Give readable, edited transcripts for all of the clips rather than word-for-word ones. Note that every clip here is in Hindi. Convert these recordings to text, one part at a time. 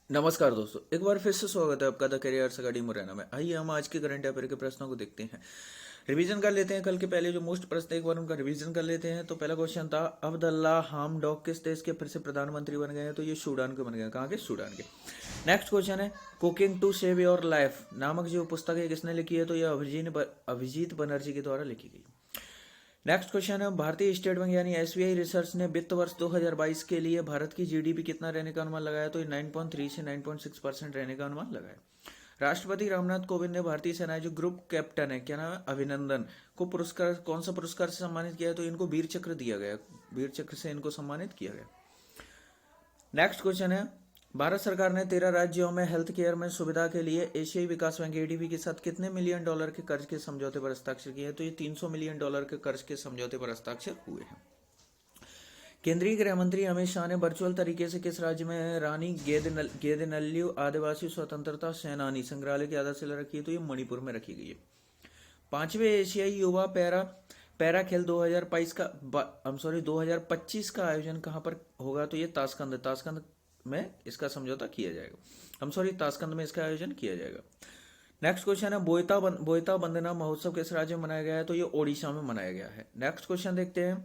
नमस्कार दोस्तों, एक बार फिर से स्वागत है आपका द करियर्स अकेडमी मुरैना में। आइए हम आज के करंट अफेयर के प्रश्नों को देखते हैं, रिवीजन कर लेते हैं। कल के पहले जो मोस्ट प्रश्न थे, एक बार उनका रिवीजन कर लेते हैं। तो पहला क्वेश्चन था, अब्दुल्ला हामडोक किस देश के फिर से प्रधानमंत्री बन गए हैं? तो ये सूडान के बन गए हैं। कहाँ के? सूडान के। नेक्स्ट क्वेश्चन है, cooking to save your life नामक जो पुस्तक है किसने लिखी है? तो ये अभिजीत बनर्जी के द्वारा लिखी गई। नेक्स्ट क्वेश्चन है, भारतीय स्टेट बैंक यानी एसबीआई रिसर्च ने वित्त वर्ष 2022 के लिए भारत की जीडीपी कितना रहने का अनुमान लगाया? तो ये 9.3 से 9.6% रहने का अनुमान लगाया। राष्ट्रपति रामनाथ कोविंद ने भारतीय सेना जो ग्रुप कैप्टन है, क्या नाम है, अभिनंदन को पुरस्कार, कौन सा पुरस्कार से सम्मानित किया है? तो इनको वीर चक्र दिया गया, वीर चक्र से इनको सम्मानित किया गया। नेक्स्ट क्वेश्चन है, भारत सरकार ने 13 राज्यों में हेल्थ केयर में सुविधा के लिए एशियाई विकास बैंक एडीबी के साथ कितने मिलियन डॉलर के कर्ज के समझौते पर हस्ताक्षर किए हैं? तो ये 300 मिलियन डॉलर के कर्ज के समझौते पर हस्ताक्षर हुए हैं। केंद्रीय गृह मंत्री अमित शाह ने वर्चुअल तरीके से किस राज्य में रानी गेदिनल्यू आदिवासी स्वतंत्रता सेनानी संग्रहालय की आधारशिला रखी है? तो ये मणिपुर में रखी गई है। 5वें एशियाई युवा पैरा खेल 2025 का आयोजन कहाँ पर होगा? तो ये ताशकंद में इसका समझौता किया जाएगा। ताशकंद में इसका आयोजन किया जाएगा। नेक्स्ट क्वेश्चन है, बोईता वंदना महोत्सव किस राज्य में मनाया गया है? तो ये ओडिशा में मनाया गया है। नेक्स्ट क्वेश्चन देखते हैं,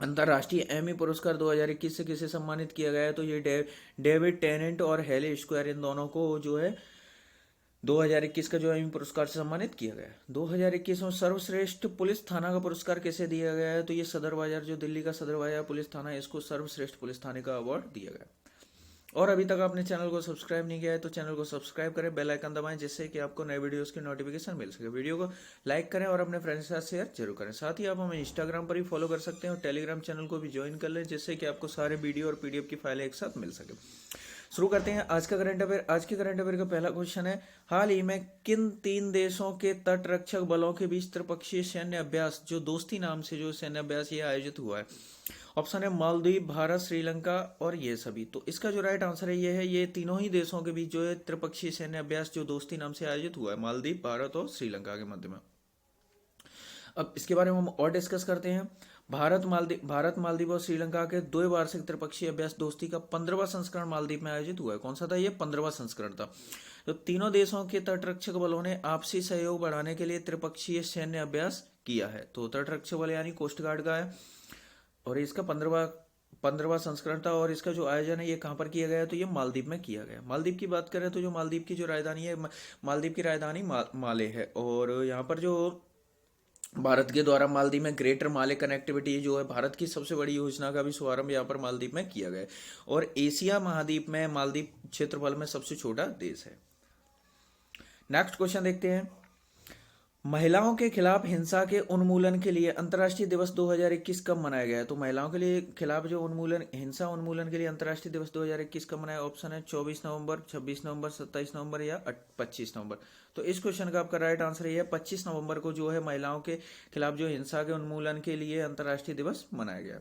अंतर्राष्ट्रीय एमी पुरस्कार 2021 से किसे सम्मानित किया गया है? तो ये डेविड टेनेंट और हेले स्क्वायर, इन दोनों को जो है 2021 का जो एमी पुरस्कार से सम्मानित किया गया है। 2021 में सर्वश्रेष्ठ पुलिस थाना का पुरस्कार किसे दिया गया है? तो ये सदर बाजार, जो दिल्ली का सदर बाजार पुलिस थाना है, इसको सर्वश्रेष्ठ पुलिस थाने का अवार्ड दिया गया। और अभी तक आपने चैनल को सब्सक्राइब नहीं किया है तो चैनल को सब्सक्राइब करें, बेल आइकन दबाएं, जिससे कि आपको नए वीडियोस की नोटिफिकेशन मिल सके। वीडियो को लाइक करें और अपने फ्रेंड्स के साथ शेयर जरूर करें। साथ ही आप हमें इंस्टाग्राम पर भी फॉलो कर सकते हैं और टेलीग्राम चैनल को भी ज्वाइन कर लें, जिससे कि आपको सारे वीडियो और पीडीएफ की फाइलें एक साथ मिल सके। शुरू करते हैं आज का करंट अफेयर। आज के करंट अफेयर का पहला क्वेश्चन है, हाल ही में किन 3 देशों के तटरक्षक बलों के बीच त्रिपक्षीय सैन्य अभ्यास, जो दोस्ती नाम से जो सैन्य अभ्यास ये आयोजित हुआ है? ऑप्शन है मालदीव, भारत, श्रीलंका और ये सभी। तो इसका जो राइट आंसर है ये है, ये तीनों ही देशों के बीच जो है त्रिपक्षीय सैन्य अभ्यास जो दोस्ती नाम से आयोजित हुआ है, मालदीव, भारत और श्रीलंका के मध्य में। अब इसके बारे में हम और डिस्कस करते हैं। भारत मालदीव और श्रीलंका के द्विवार्षिक त्रिपक्षीय अभ्यास दोस्ती का 15वां संस्करण मालदीव में आयोजित हुआ है। कौन सा था? ये 15वां संस्करण था। तो तीनों देशों के तटरक्षक बलों ने आपसी सहयोग बढ़ाने के लिए त्रिपक्षीय सैन्य अभ्यास किया है। तो तटरक्षक बल यानी कोस्ट गार्ड का है और इसका 15वां संस्करण था। और इसका जो आयोजन है ये कहाँ पर किया गया है? तो ये मालदीव में किया गया। मालदीव की बात करें तो जो मालदीव की जो राजधानी है, मालदीव की राजधानी माले है। और यहाँ पर जो भारत के द्वारा मालदीव में ग्रेटर माले कनेक्टिविटी जो है भारत की सबसे बड़ी योजना का भी शुभारंभ यहाँ पर मालदीव में किया गया है। और एशिया महाद्वीप में मालदीव क्षेत्रफल में सबसे छोटा देश है। नेक्स्ट क्वेश्चन देखते हैं, महिलाओं के खिलाफ हिंसा के उन्मूलन के लिए अंतर्राष्ट्रीय दिवस 2021 कब मनाया गया है? तो महिलाओं के लिए खिलाफ जो हिंसा उन्मूलन के लिए अंतर्राष्ट्रीय दिवस 2021 कब मनाया? ऑप्शन है 24 नवंबर, 26 नवंबर, 27 नवंबर या 25 नवंबर। तो इस क्वेश्चन का आपका राइट आंसर ये है, 25 नवंबर को जो है महिलाओं के खिलाफ जो हिंसा के उन्मूलन के लिए अंतर्राष्ट्रीय दिवस मनाया गया।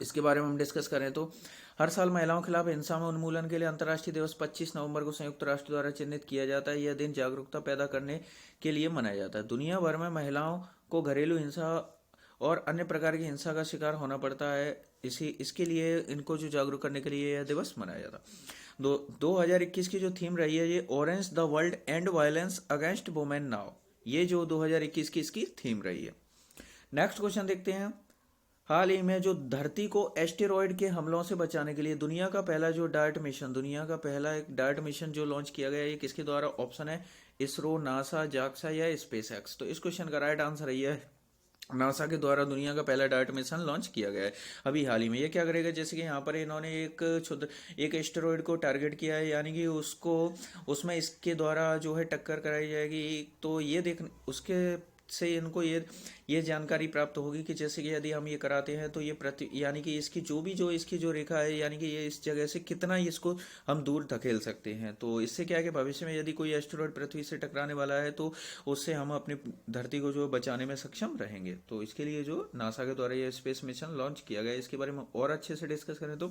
इसके बारे में हम डिस्कस करें तो हर साल महिलाओं के खिलाफ हिंसा में उन्मूलन के लिए अंतर्राष्ट्रीय दिवस 25 नवंबर को संयुक्त राष्ट्र द्वारा चिन्हित किया जाता है। यह दिन जागरूकता पैदा करने के लिए मनाया जाता है। दुनिया भर में महिलाओं को घरेलू हिंसा और अन्य प्रकार की हिंसा का शिकार होना पड़ता है। इसके लिए इनको जो जागरूक करने के लिए यह दिवस मनाया जाता है। 2021 की जो थीम रही है ये orange the world and violence against women now, ये जो 2021 की इसकी थीम रही है। नेक्स्ट क्वेश्चन देखते हैं, हाल ही में जो धरती को एस्टेरॉयड के हमलों से बचाने के लिए दुनिया का पहला एक डार्ट मिशन जो लॉन्च किया गया है, ये किसके द्वारा? ऑप्शन है इसरो, नासा, जाक्सा या स्पेस एक्स। तो इस क्वेश्चन का राइट आंसर है नासा के द्वारा दुनिया का पहला डार्ट मिशन लॉन्च किया गया है अभी हाल ही में। ये क्या करेगा, जैसे कि यहाँ पर इन्होंने एक एस्टेरॉयड को टारगेट किया है, यानी कि उसमें इसके द्वारा जो है टक्कर कराई जाएगी। तो ये देख उसके से इनको ये जानकारी प्राप्त होगी कि जैसे कि यदि हम ये कराते हैं तो ये यानी कि इसकी जो रेखा है, यानी कि ये इस जगह से कितना इसको हम दूर धकेल सकते हैं। तो इससे क्या है कि भविष्य में यदि कोई एस्टेरॉयड पृथ्वी से टकराने वाला है तो उससे हम अपनी धरती को जो बचाने में सक्षम रहेंगे। तो इसके लिए जो नासा के द्वारा ये स्पेस मिशन लॉन्च किया गया, इसके बारे में और अच्छे से डिस्कस करें तो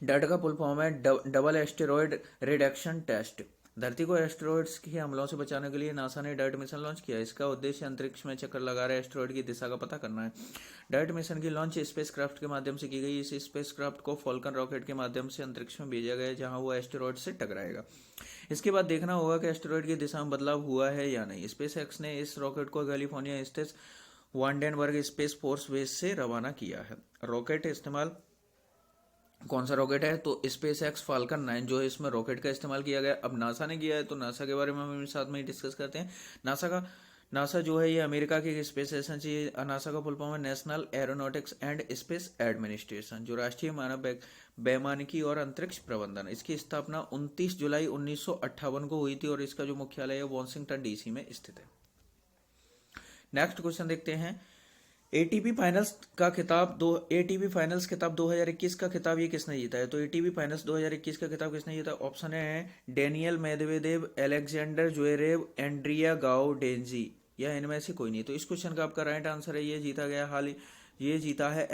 डट का फुल फॉर्म है डबल एस्टेरॉयड रिडक्शन टेस्ट। धरती को एस्टेरॉइड्स के हमलों से बचाने के लिए नासा ने डाइट मिशन लॉन्च किया। इसका उद्देश्य अंतरिक्ष में चक्कर लगा रहे एस्टेरॉइड की दिशा का पता करना है। डाइट मिशन की लॉन्च स्पेसक्राफ्ट के माध्यम से की गई। इस स्पेसक्राफ्ट को फॉल्कन रॉकेट के माध्यम से अंतरिक्ष में भेजा गया, जहां वो एस्टेरॉइड से टकराएगा। इसके बाद देखना होगा कि एस्टेरॉइड की दिशा में बदलाव हुआ है या नहीं। स्पेस एक्स ने इस रॉकेट को कैलिफोर्निया स्थित वांडेनबर्ग स्पेस फोर्स बेस से रवाना किया है। रॉकेट इस्तेमाल कौन सा रॉकेट है? तो स्पेस एक्स फाल्कन 9 जो है, इसमें रॉकेट का इस्तेमाल किया गया। अब नासा ने किया है, तो नासा के बारे में हम साथ में ही डिस्कस करते हैं। नासा जो है ये अमेरिका की स्पेस एजेंसी है। नासा का फुल फॉर्म है national aeronautics and space administration, जो राष्ट्रीय मानव वैमानिकी और अंतरिक्ष प्रबंधन। इसकी स्थापना 29 जुलाई 1958 को हुई थी और इसका जो मुख्यालय है वॉशिंगटन डीसी में स्थित है। नेक्स्ट क्वेश्चन देखते हैं। एटीपी फाइनल्स खिताब 2021 का खिताब ये किसने जीता है? तो एटीपी फाइनल्स 2021 का खिताब किसने जीता? ऑप्शन है Daniil Medvedev, Alexander Zverev, Andrea Gaudenzi, या इनमें से कोई नहीं। तो इस क्वेश्चन का आपका राइट आंसर है, ये जीता गया ये जीता है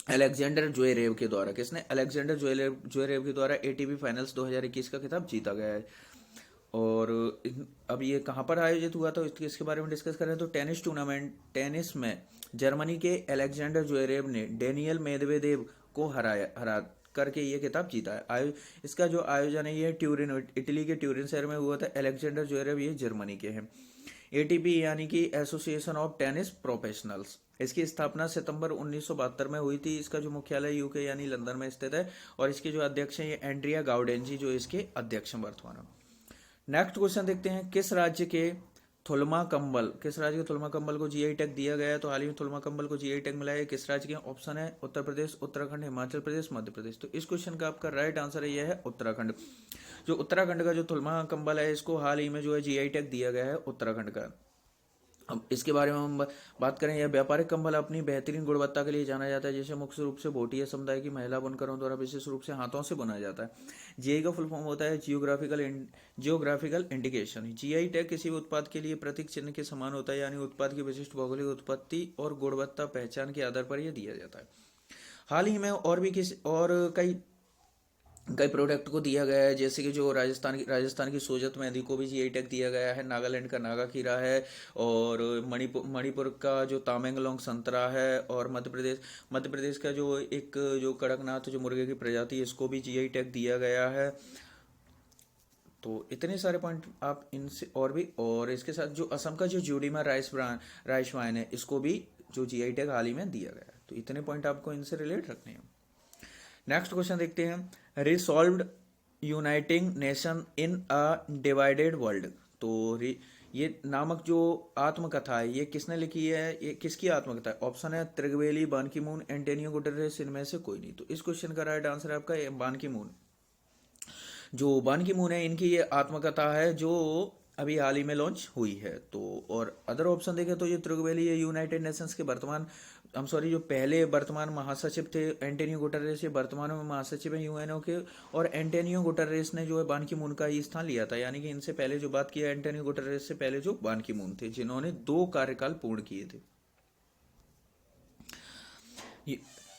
अलेक्जेंडर ज्वेरेव के द्वारा। किसने? अलेक्जेंडर ज्वेरेव के द्वारा एटीपी फाइनल्स 2021 का खिताब जीता गया है। और अब ये कहाँ पर आयोजित हुआ, तो इसके बारे में डिस्कस करें तो टेनिस में जर्मनी के अलेक्जेंडर ज्वेरेव ने डेनियल मेदवेदेव को हरा करके ये खिताब जीता है। इसका जो आयोजन है ये इटली के ट्यूरिन शहर में हुआ था। अलेक्जेंडर ज्वेरेव ये जर्मनी के हैं। एटीपी यानी कि एसोसिएशन ऑफ टेनिस प्रोफेशनल्स, इसकी स्थापना सितंबर 1972 में हुई थी। इसका जो मुख्यालय यूके यानी लंदन में स्थित है और इसके जो अध्यक्ष हैं ये एंड्रिया गाउडेंजी जो इसके अध्यक्ष हैं वर्तमान में। नेक्स्ट क्वेश्चन देखते हैं। किस राज्य के थुलमा कंबल को जीआई टैग दिया गया है? तो हाल ही में थुलमा कंबल को जीआई टैग मिला है। किस राज्य के? ऑप्शन है उत्तर प्रदेश, उत्तराखंड, हिमाचल प्रदेश, मध्य प्रदेश। तो इस क्वेश्चन का आपका राइट आंसर है यह है उत्तराखंड। जो उत्तराखंड का जो थुलमा कंबल है इसको हाल ही में जो है जीआई टैग दिया गया है उत्तराखंड का। अब इसके बारे में हम बात करें, यह व्यापारिक कंबल अपनी बेहतरीन गुणवत्ता के लिए जाना जाता है, जिसे मुख्य रूप से भोटिया समुदाय की महिला बुनकरों द्वारा विशेष रूप से हाथों से बुना जाता है। जीआई का फुल फॉर्म होता है जियोग्राफिकल इंडिकेशन। जीआई टैग किसी भी उत्पाद के लिए प्रतीक चिन्ह के समान होता है, यानी उत्पाद की विशिष्ट भौगोलिक उत्पत्ति और गुणवत्ता पहचान के आधार पर यह दिया जाता है। हाल ही में और भी कई प्रोडक्ट को दिया गया है, जैसे कि जो राजस्थान की सोजत मेहंदी को भी जीआई टैग दिया गया है। नागालैंड का नागा खीरा है और मणिपुर का जो तामेंगलोंग संतरा है और मध्य प्रदेश का जो कड़कनाथ जो मुर्गे की प्रजाति है इसको भी जीआई टैग दिया गया है। तो इतने सारे पॉइंट आप इनसे और इसके साथ जो असम का जो ज्यूडीमा राइस वाइन है इसको भी जो जीआई टैग हाल ही में दिया गया है। तो इतने पॉइंट आपको इनसे रिलेट रखने हैं। नेक्स्ट क्वेश्चन देखते हैं। Resolved uniting nation in a divided world. तो ये नामक जो आत्मकथा है ये किसने लिखी है? ये किसकी आत्मकथा है? ऑप्शन है त्रिगवेली, बान की मून, एंटोनियो गुटेरेस, इनमें से कोई नहीं। तो इस क्वेश्चन का राइट आंसर है आपका बान की मून। जो बान की मून है इनकी ये आत्मकथा है जो अभी हाल ही में लॉन्च हुई है। तो और अदर ऑप्शन देखें तो ये त्रिगवेली ये यूनाइटेड नेशंस के जो पहले वर्तमान महासचिव थे एंटोनियो गुटेरेस, ये वर्तमान में महासचिव हैं यूएनओ के। और एंटोनियो गुटेरेस ने जो है बान की मून का ही स्थान लिया था, यानी कि इनसे पहले जो बात किया एंटोनियो गुटेरेस से पहले जो बान की मून थे, जिन्होंने 2 कार्यकाल पूर्ण किए थे।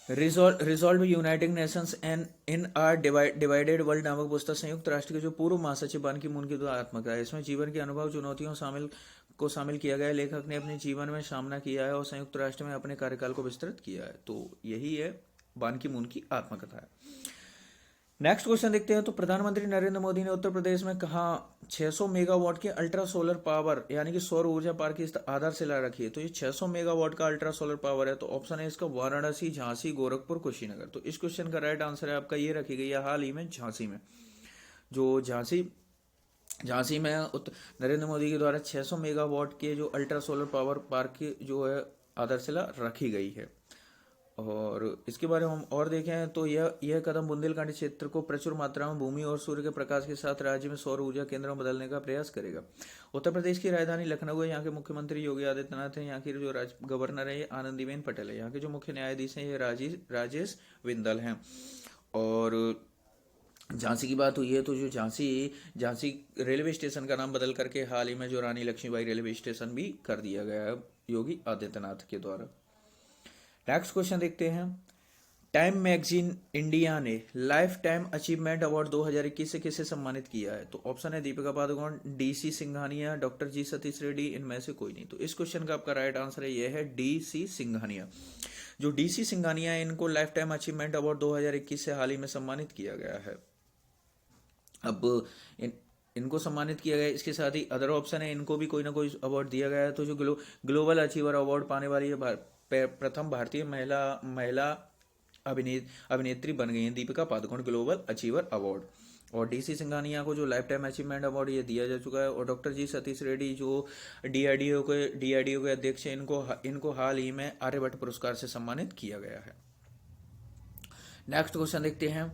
Resolve United Nations and in are divided world नामक पुस्तक संयुक्त राष्ट्र के जो पूर्व महासचिव बान की मून की दो आत्मकथा है। इसमें जीवन के अनुभव चुनौतियों शामिल किया गया है। लेखक ने अपने जीवन में सामना किया है और संयुक्त राष्ट्र में अपने कार्यकाल को विस्तृत किया है। तो यही है बान की मून की आत्मकथा है। नेक्स्ट क्वेश्चन देखते हैं। तो प्रधानमंत्री नरेंद्र मोदी ने उत्तर प्रदेश में कहा 600 मेगावाट के अल्ट्रा सोलर पावर यानी कि सौर ऊर्जा पार्क की आधारशिला रखी है। तो ये 600 मेगावाट का अल्ट्रा सोलर पावर है। तो ऑप्शन है इसका वाराणसी, झांसी, गोरखपुर, कुशीनगर। तो इस क्वेश्चन का राइट आंसर है आपका ये रखी गई है हाल ही में झांसी में। जो झांसी में नरेंद्र मोदी के द्वारा 600 मेगावाट के जो अल्ट्रा सोलर पावर पार्क की जो है आधारशिला रखी गई है। और इसके बारे में हम और देखें तो यह कदम बुंदेलखंड क्षेत्र को प्रचुर मात्रा में भूमि और सूर्य के प्रकाश के साथ राज्य में सौर ऊर्जा केंद्र में बदलने का प्रयास करेगा। उत्तर प्रदेश की राजधानी लखनऊ है। यहाँ के मुख्यमंत्री योगी आदित्यनाथ हैं। यहाँ की जो गवर्नर है ये आनंदीबेन पटेल है। यहाँ के जो मुख्य न्यायाधीश हैं ये राजेश बिंदल हैं। और झांसी की बात हुई है तो जो झांसी रेलवे स्टेशन का नाम बदल करके हाल ही में जो रानी लक्ष्मीबाई रेलवे स्टेशन भी कर दिया गया है योगी आदित्यनाथ के द्वारा। नेक्स्ट क्वेश्चन देखते हैं। टाइम मैगजीन इंडिया ने लाइफ टाइम अचीवमेंट अवार्ड 2021 से किसे सम्मानित किया है? तो ऑप्शन है दीपिका पादुकोण, डीसी सिंघानिया, डॉक्टर जी सतीश रेड्डी, इनमें से कोई नहीं। तो इस क्वेश्चन का आपका राइट आंसर है यह है डीसी सिंघानिया। जो डीसी सिंघानिया है इनको लाइफ टाइम अचीवमेंट अवार्ड 2021 से हाल ही में सम्मानित किया गया है। अब इनको सम्मानित किया गया, इसके साथ ही अदर ऑप्शन है इनको भी कोई ना कोई अवार्ड दिया गया है। तो जो ग्लोबल अचीवर अवार्ड पाने वाली प्रथम भारतीय महिला अभिनेत्री बन गई हैं Deepika Padukone global achiever award. और डीसी सिंघानिया को जो लाइफ टाइम अचीवमेंट अवार्ड ये दिया जा चुका है। और डॉक्टर जी सतीश रेड्डी जो डीआरडीओ के अध्यक्ष हैं इनको हाल ही में आर्यभट्ट पुरस्कार से सम्मानित किया गया है। नेक्स्ट क्वेश्चन देखते हैं।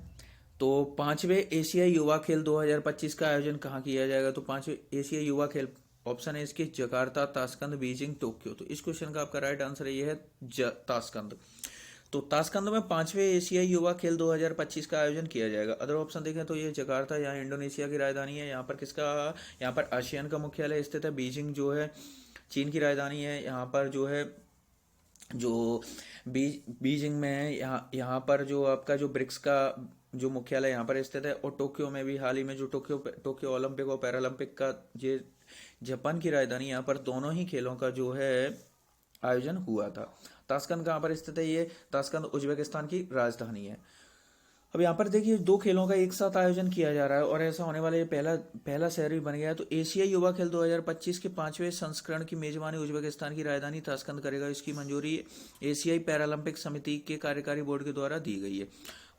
तो 5वें एशियाई युवा खेल 2025 का आयोजन कहाँ किया जाएगा? तो 5वें एशियाई युवा खेल, ऑप्शन है इसके जकार्ता, ताशकंद, बीजिंग, टोक्यो। तो इस क्वेश्चन का आपका राइट आंसर ये है ताशकंद। तो ताशकंद में 5वें एशियाई युवा खेल 2025 का आयोजन किया जाएगा। अदर ऑप्शन देखें तो ये जकार्ता यहाँ इंडोनेशिया की राजधानी है। यहाँ पर आसियान का मुख्यालय स्थित है। बीजिंग जो है चीन की राजधानी है। यहाँ पर जो है जो बीजिंग में है, यहाँ पर जो आपका जो ब्रिक्स का जो मुख्यालय यहाँ पर स्थित है। और टोक्यो में भी हाल ही में जो टोक्यो ओलंपिक और पैरालंपिक का ये जापान की राजधानी, यहाँ पर दोनों ही खेलों का जो है आयोजन हुआ था। ताशकंद कहाँ पर स्थित है? ये ताशकंद उज्बेकिस्तान की राजधानी है। अब यहाँ पर देखिए 2 खेलों का एक साथ आयोजन किया जा रहा है और ऐसा होने वाला ये पहला शहर भी बन गया है। तो एशियाई युवा खेल 2025 के 5वें संस्करण की मेजबानी उज्बेकिस्तान की राजधानी ताशकंद करेगा। इसकी मंजूरी एशियाई पैरालंपिक समिति के कार्यकारी बोर्ड के द्वारा दी गई है।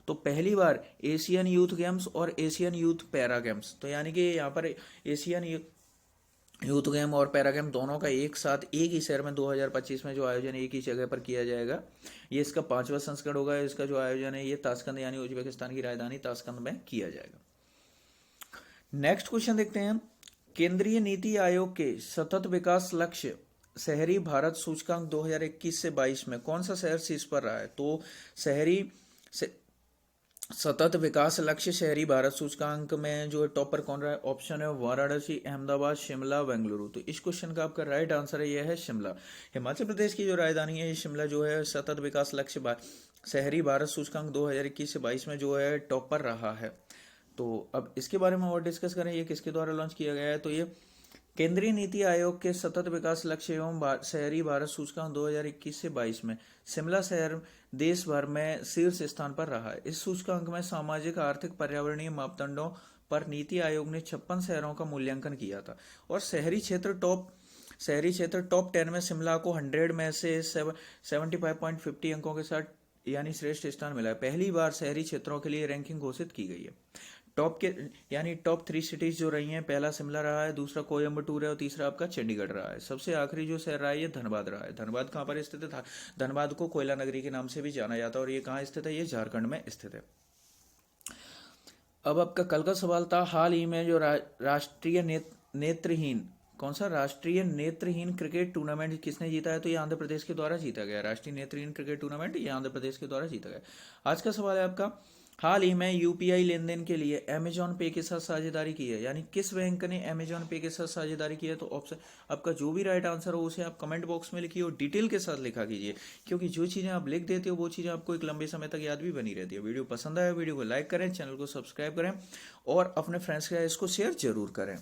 तो पहली बार एशियन यूथ गेम्स और एशियन यूथ पैरा गेम्स, तो यानी कि यहाँ पर एशियन यूथ गेम और पैरा गेम दोनों का एक साथ एक ही शहर में 2025 में जो आयोजन एक ही जगह पर किया जाएगा। ये इसका 5वां संस्करण होगा। इसका जो आयोजन है ये ताशकंद यानी उज्बेकिस्तान की राजधानी ताशकंद में किया जाएगा। नेक्स्ट क्वेश्चन देखते हैं। केंद्रीय नीति आयोग के सतत विकास लक्ष्य शहरी भारत सूचकांक 2021 से 22 में कौन सा शहर शीर्ष पर रहा है? तो सतत विकास लक्ष्य शहरी भारत सूचकांक में जो टॉप पर कौन रहा है? ऑप्शन है वाराणसी, अहमदाबाद, शिमला, बेंगलुरु। तो इस क्वेश्चन का आपका राइट आंसर है यह है शिमला। हिमाचल प्रदेश की जो राजधानी है ये शिमला जो है सतत विकास लक्ष्य शहरी भारत सूचकांक 2021 से 22 में जो है टॉप पर रहा है। तो अब इसके बारे में और डिस्कस करें, ये किसके द्वारा लॉन्च किया गया है? तो ये केंद्रीय नीति आयोग के सतत विकास लक्ष्य एवं शहरी भारत सूचकांक 2021 से 22 में शिमला शहर देश भर में शीर्ष स्थान पर रहा है। इस सूचकांक में सामाजिक, आर्थिक, पर्यावरणीय मापदंडों पर नीति आयोग ने 56 शहरों का मूल्यांकन किया था। और शहरी क्षेत्र टॉप 10 में शिमला को 100 में से 75.50 अंकों के साथ यानी श्रेष्ठ स्थान मिला है। पहली बार शहरी क्षेत्रों के लिए रैंकिंग घोषित की गई है। टॉप 3 सिटीज जो रही हैं, पहला शिमला रहा है, दूसरा कोयम्बटूर है और तीसरा आपका चंडीगढ़ रहा है। सबसे आखिरी जो शहर रहा है ये धनबाद रहा है। धनबाद कहाँ पर स्थित है? धनबाद को कोयला नगरी के नाम से भी जाना जाता है और ये कहाँ स्थित है? ये झारखंड में स्थित है। अब आपका कल का सवाल था, हाल ही में जो राष्ट्रीय नेत्रहीन क्रिकेट टूर्नामेंट किसने जीता है? तो ये आंध्र प्रदेश के द्वारा जीता गया। राष्ट्रीय नेत्रहीन क्रिकेट टूर्नामेंट ये आंध्र प्रदेश के द्वारा जीता गया। आज का सवाल है आपका, हाल ही में यूपीआई लेनदेन के लिए अमेजॉन पे के साथ साझेदारी की है, यानी किस बैंक ने अमेजॉन पे के साथ साझेदारी की है? तो ऑप्शन आपका जो भी राइट आंसर हो उसे आप कमेंट बॉक्स में लिखिए और डिटेल के साथ लिखा कीजिए, क्योंकि जो चीज़ें आप लिख देते हो वो चीज़ें आपको एक लंबे समय तक याद भी बनी रहती है। वीडियो पसंद आया वीडियो को लाइक करें, चैनल को सब्सक्राइब करें और अपने फ्रेंड्स के साथ इसको शेयर जरूर करें।